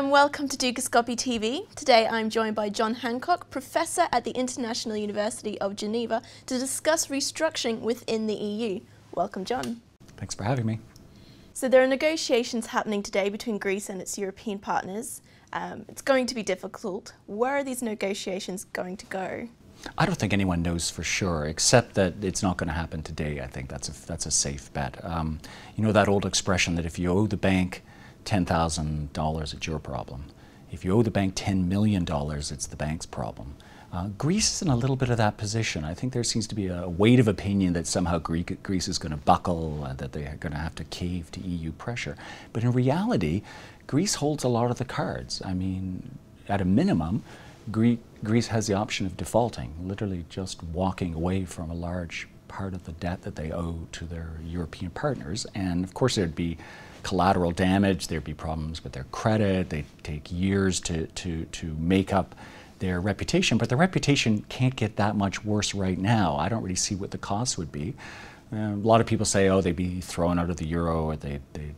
and welcome to Dukascopy TV. Today I'm joined by John Hancock, Professor at the International University of Geneva, to discuss restructuring within the EU. Welcome, John. Thanks for having me. So there are negotiations happening today between Greece and its European partners. It's going to be difficult. Where are these negotiations going to go? I don't think anyone knows for sure, except that it's not going to happen today. I think that's a safe bet. You know that old expression that if you owe the bank $10,000, it's your problem. If you owe the bank $10 million, it's the bank's problem. Greece is in a little bit of that position. I think there seems to be a weight of opinion that somehow Greece is going to buckle, that they're going to have to cave to EU pressure. But in reality, Greece holds a lot of the cards. I mean, at a minimum, Greece has the option of defaulting, literally just walking away from a large part of the debt that they owe to their European partners. And of course there'd be collateral damage, there'd be problems with their credit, they'd take years to make up their reputation, but the reputation can't get that much worse right now. I don't really see what the cost would be. A lot of people say, oh, they'd be thrown out of the euro, or they'd be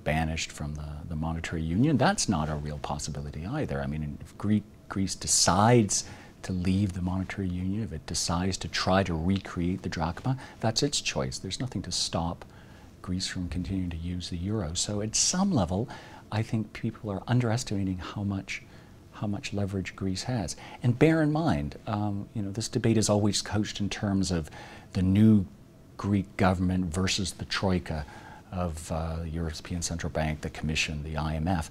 banished from the monetary union. That's not a real possibility either. I mean, if Greece decides to leave the monetary union, if it decides to try to recreate the drachma, that's its choice. There's nothing to stop Greece from continuing to use the euro. So at some level, I think people are underestimating how much leverage Greece has. And bear in mind, you know, this debate is always couched in terms of the new Greek government versus the troika of the European Central Bank, the Commission, the IMF.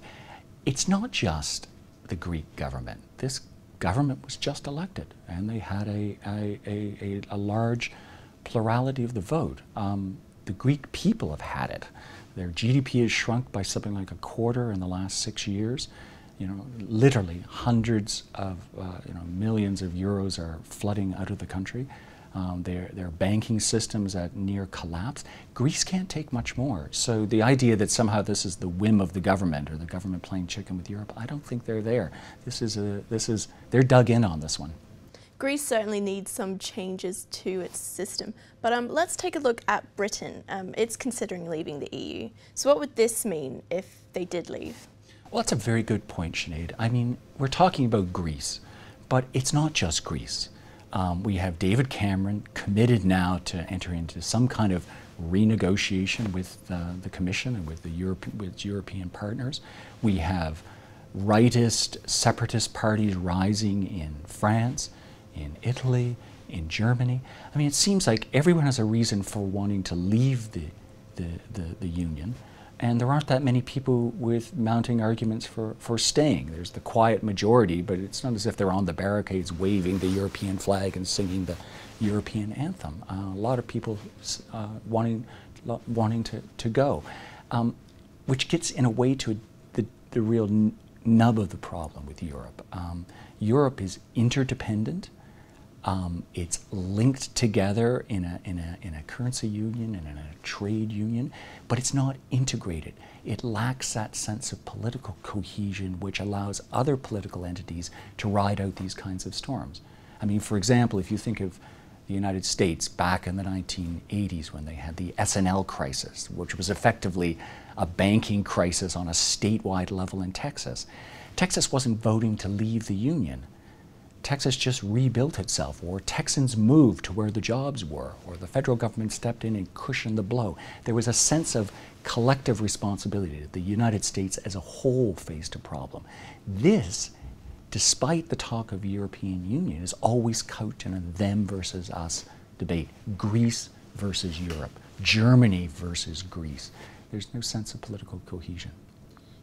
It's not just the Greek government. This government was just elected, and they had a large plurality of the vote. The Greek people have had it. Their GDP has shrunk by something like a quarter in the last 6 years. You know, literally hundreds of millions of euros are flooding out of the country. Their banking system's at near collapse. Greece can't take much more. So the idea that somehow this is the whim of the government, or the government playing chicken with Europe, I don't think they're there. They're dug in on this one. Greece certainly needs some changes to its system, but let's take a look at Britain. It's considering leaving the EU. So what would this mean if they did leave? Well, that's a very good point, Sinead. I mean, we're talking about Greece, but it's not just Greece. We have David Cameron committed now to enter into some kind of renegotiation with the Commission and with European partners. We have rightist, separatist parties rising in France, in Italy, in Germany. I mean, it seems like everyone has a reason for wanting to leave the Union. And there aren't that many people with mounting arguments for staying. There's the quiet majority, but it's not as if they're on the barricades waving the European flag and singing the European anthem. A lot of people wanting to go, which gets in a way to the real nub of the problem with Europe. Europe is interdependent. It's linked together in a currency union and in a trade union, but it's not integrated. It lacks that sense of political cohesion which allows other political entities to ride out these kinds of storms. I mean, for example, if you think of the United States back in the 1980s when they had the S&L crisis, which was effectively a banking crisis on a statewide level in Texas. Texas wasn't voting to leave the union. Texas just rebuilt itself, or Texans moved to where the jobs were, or the federal government stepped in and cushioned the blow. There was a sense of collective responsibility that the United States as a whole faced a problem. This, despite the talk of European Union, is always couched in a them versus us debate. Greece versus Europe, Germany versus Greece. There's no sense of political cohesion.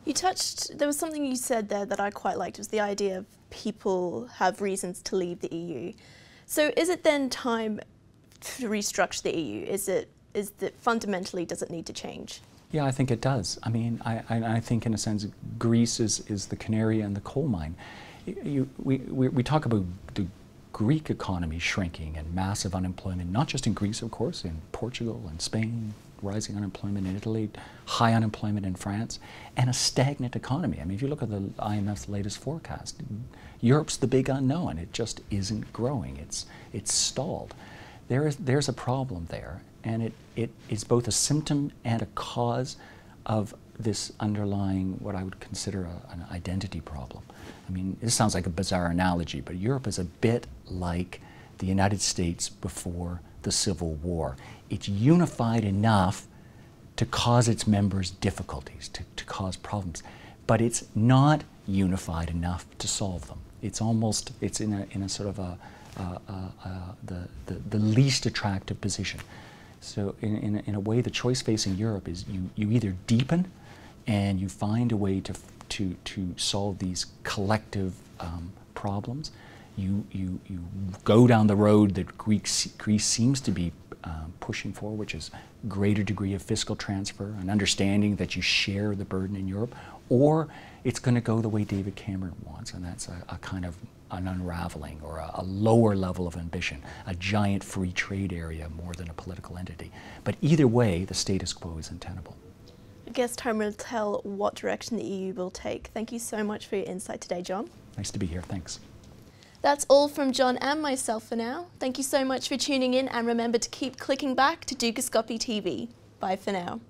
There was something you said there that I quite liked. It was the idea of people have reasons to leave the EU. So is it then time to restructure the EU? Is that fundamentally, does it need to change? Yeah, I think it does. I mean, I think in a sense Greece is the canary in the coal mine. We talk about the Greek economy shrinking and massive unemployment, not just in Greece, of course, in Portugal and Spain, rising unemployment in Italy, high unemployment in France, and a stagnant economy. I mean, if you look at the IMF's latest forecast, Europe's the big unknown. It just isn't growing. It's stalled. There's a problem there, and it is both a symptom and a cause of this underlying, what I would consider an identity problem. I mean, this sounds like a bizarre analogy, but Europe is a bit like the United States before the Civil War. It's unified enough to cause its members difficulties, to cause problems, but it's not unified enough to solve them. It's almost, it's in a sort of the least attractive position. So in a way, the choice facing Europe is you either deepen and you find a way to solve these collective problems. You go down the road that Greece seems to be pushing for, which is greater degree of fiscal transfer, an understanding that you share the burden in Europe, or it's going to go the way David Cameron wants, and that's a kind of an unraveling or a lower level of ambition, a giant free trade area more than a political entity. But either way, the status quo is untenable. I guess time will tell what direction the EU will take. Thank you so much for your insight today, John. Nice to be here, thanks. That's all from John and myself for now. Thank you so much for tuning in, and remember to keep clicking back to Dukascopy TV. Bye for now.